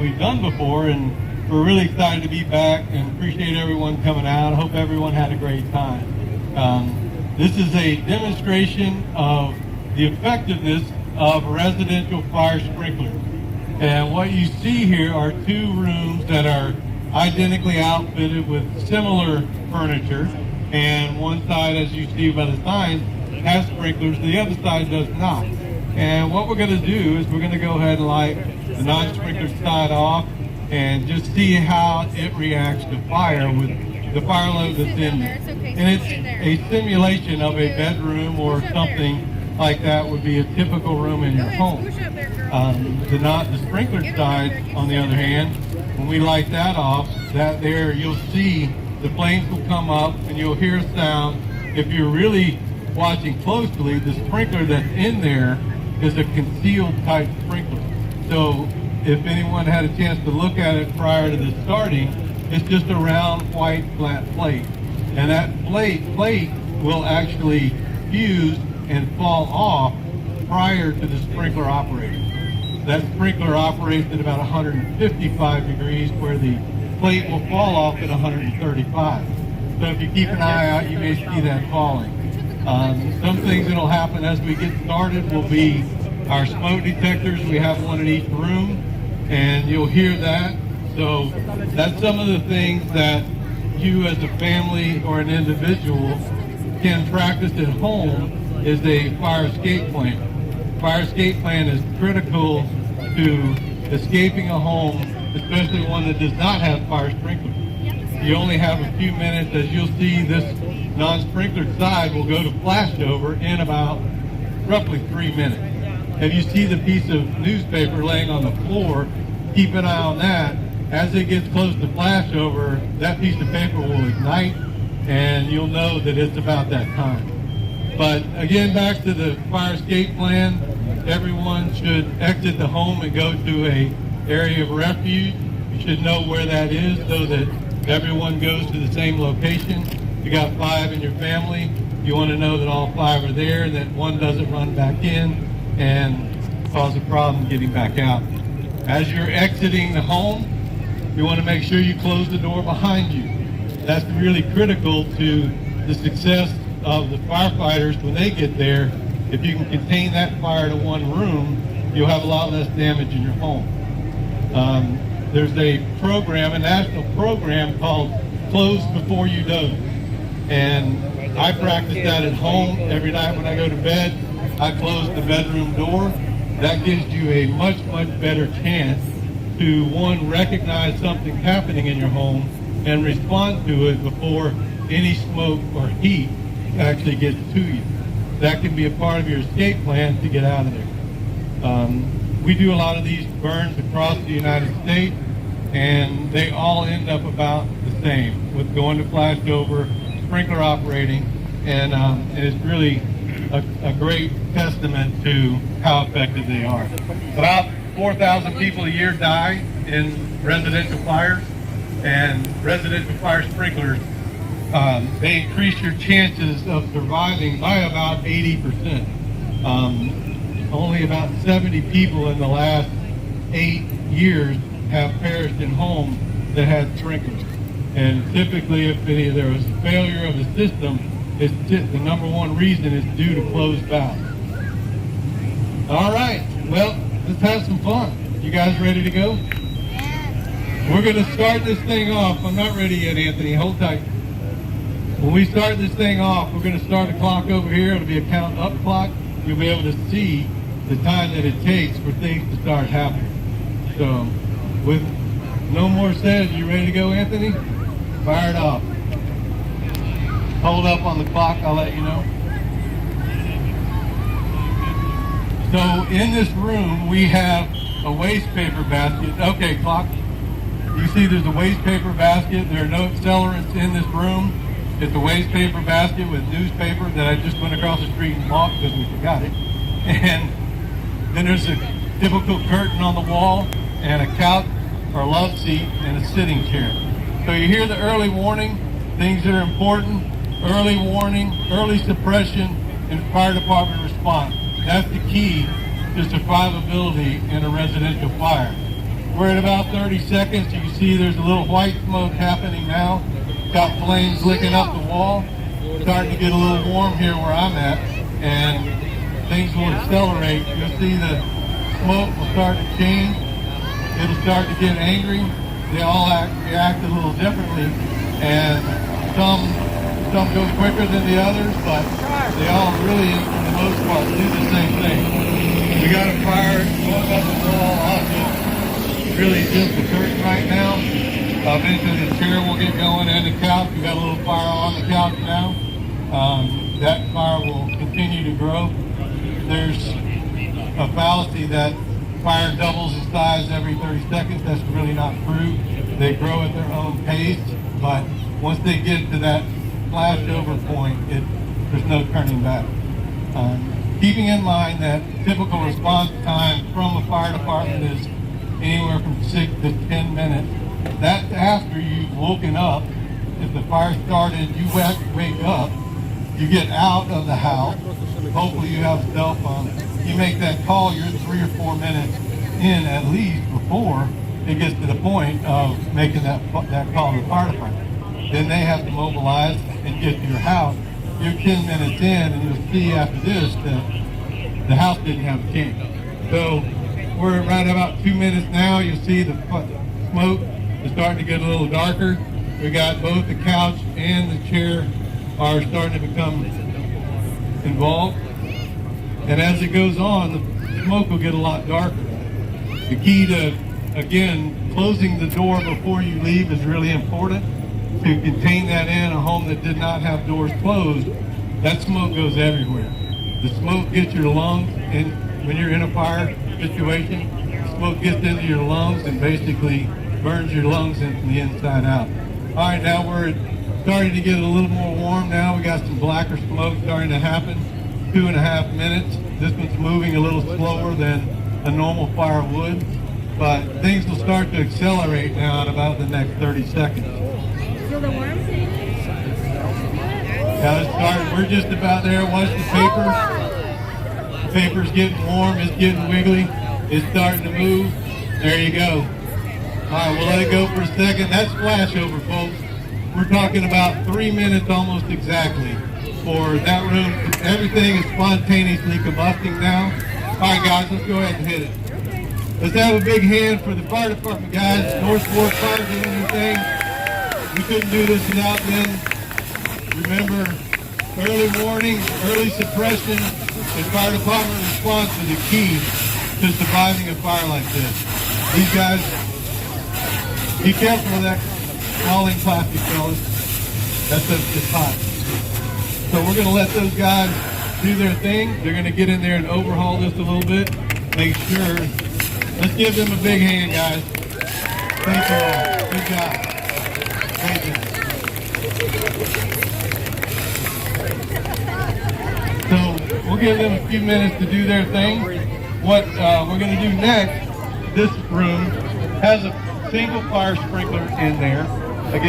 we've done before, and we're really excited to be back and appreciate everyone coming out. I hope everyone had a great time. This is a demonstration of the effectiveness of residential fire sprinklers. And what you see here are two rooms that are identically outfitted with similar furniture. And one side, as you see by the sign, has sprinklers, the other side does not. And what we're going to do is we're going to go ahead and light the non-sprinkler side off and just see how it reacts to fire with the fire load that's in there. And it's a simulation of a bedroom or something like that would be a typical room in your home. The sprinkler side, on the other hand, when we light that off, that there you'll see the flames will come up and you'll hear a sound. If you're really watching closely, the sprinkler that's in there is a concealed type sprinkler. So if anyone had a chance to look at it prior to the starting, it's just a round white flat plate. And that plate will actually fuse and fall off prior to the sprinkler operating. That sprinkler operates at about 155 degrees where the plate will fall off at 135. So if you keep an eye out, you may see that falling. Some things that will happen as we get started will be our smoke detectors. We have one in each room, and you'll hear that. So that's some of the things that you as a family or an individual can practice at home is a fire escape plan. Fire escape plan is critical to escaping a home, especially one that does not have fire sprinklers. You only have a few minutes. As you'll see, this non-sprinklered side will go to flashover in about roughly 3 minutes. If you see the piece of newspaper laying on the floor, keep an eye on that. As it gets close to flashover, that piece of paper will ignite, and you'll know that it's about that time. But again, back to the fire escape plan, everyone should exit the home and go to a area of refuge. You should know where that is so that everyone goes to the same location. You got 5 in your family. You want to know that all 5 are there and that one doesn't run back in and cause a problem getting back out. As you're exiting the home, you want to make sure you close the door behind you. That's really critical to the success of the firefighters when they get there. If you can contain that fire to one room, you'll have a lot less damage in your home. There's a program, a national program called Close Before You Doze. And I practice that at home every night when I go to bed. I close the bedroom door. That gives you a much, much better chance to, one, recognize something happening in your home and respond to it before any smoke or heat actually gets to you. That can be a part of your escape plan to get out of there. We do a lot of these burns across the United States, and they all end up about the same, with going to flashover, sprinkler operating, and it's really a great testament to how effective they are. About 4,000 people a year die in residential fires, and residential fire sprinklers, they increase your chances of surviving by about 80%. Only about 70 people in the last 8 years have perished in homes that had sprinklers. And typically, if there was a failure of the system, the number one reason is due to closed valves. All right, well, let's have some fun. You guys ready to go? We're going to start this thing off. I'm not ready yet, Anthony. Hold tight. When we start this thing off, we're going to start a clock over here. It'll be a count up clock. You'll be able to see the time that it takes for things to start happening. So, with no more said, you ready to go, Anthony? Fire it off. Hold up on the clock, I'll let you know. So, in this room, we have a waste paper basket. Okay, clock. You see there's a waste paper basket. There are no accelerants in this room. It's a waste paper basket with newspaper that I just went across the street and bought because we forgot it. And then there's a typical curtain on the wall and a couch or a love seat and a sitting chair. So you hear the early warning, things that are important, early warning, early suppression, and fire department response. That's the key to survivability in a residential fire. We're at about 30 seconds. You can see there's a little white smoke happening now. Got flames licking up the wall. Starting to get a little warm here where I'm at, and things will accelerate. You'll see the smoke will start to change. It'll start to get angry. They all react a little differently, and some go quicker than the others, but they all really, for the most part, do the same thing. We got a fire going up the wall. Really just the curtain right now. Eventually the chair will get going and the couch. We got a little fire on the couch now. That fire will continue to grow. There's a fallacy that fire doubles in size every 30 seconds. That's really not true. They grow at their own pace, but once they get to that flashover point, there's no turning back. Keeping in mind that typical response time from a fire department is anywhere from 6 to 10 minutes. That's after you've woken up. If the fire started, you wake up, you get out of the house. Hopefully you have a cell phone. You make that call, you're 3 or 4 minutes in at least before it gets to the point of making that call to the fire department. Then they have to mobilize and get to your house. You're 10 minutes in, and you'll see after this that the house didn't have a chance. So we're right about 2 minutes now. You'll see the smoke is starting to get a little darker. We got both the couch and the chair are starting to become involved. And as it goes on, the smoke will get a lot darker. The key to, again, closing the door before you leave is really important. To contain that in a home that did not have doors closed, that smoke goes everywhere. The smoke gets your lungs, and when you're in a fire situation, the smoke gets into your lungs and basically burns your lungs from the inside out. All right, now we're starting to get a little more warm now. We got some blacker smoke starting to happen. 2.5 minutes. This one's moving a little slower than a normal fire would, but things will start to accelerate now in about the next 30 seconds. So the worms in it? Yeah, it's starting. We're just about there. Watch the paper. The paper's getting warm. It's getting wiggly. It's starting to move. There you go. All right, we'll let it go for a second. That's flashover, folks. We're talking about 3 minutes almost exactly for that room. Everything is spontaneously combusting now. All right, guys, let's go ahead and hit it. Let's have a big hand for the fire department, guys. North Fork Fire doing their thing. We couldn't do this without them. Remember, early warning, early suppression, and fire department response is the key to surviving a fire like this. These guys, be careful of that falling plastic, fellas. It's hot. So we're going to let those guys do their thing. They're going to get in there and overhaul this a little bit. Make sure. Let's give them a big hand, guys. Thank you all. Good job. Thank you. So we'll give them a few minutes to do their thing. What we're going to do next, this room has a single fire sprinkler in there.